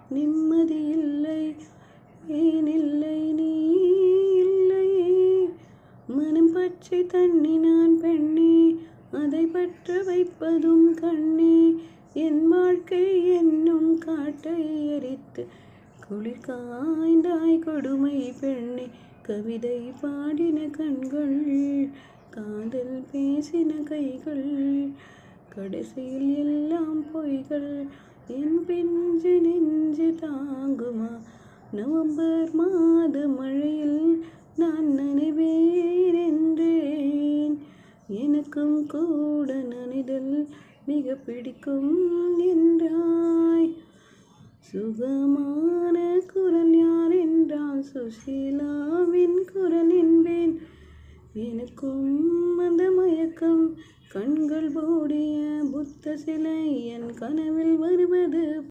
நிம்மதி இல்லை, ஏனில்லை நீ இல்லையே. மனம் பச்சை தண்ணி நான் பெண்ணே, அதை பற்ற வைப்பதும் கண்ணே. என் வாழ்க்கை என்னும் காட்டை எரித்து குளிர் காய்ந்தாய் கொடுமை பெண்ணே. கவிதை பாடின கண்கள், காதல் பேசின கைகள், கடைசியில் எல்லாம் பொய்கள். என் பிஞ்சு நெஞ்சு தாங்குமா? நவம்பர் மாத மழையில் நான் நனைவேன் என்றேன். எனக்கும் கூட நனைதல் மிக பிடிக்கும் என்றாய். சுகமான குரல் யார் என்றால் சுஷீலாவின் குரல் என்பேன். எனக்கும் அந்த மயக்கம், கண்கள் மூடிய புத்த சிலை என் கனவில் வருவது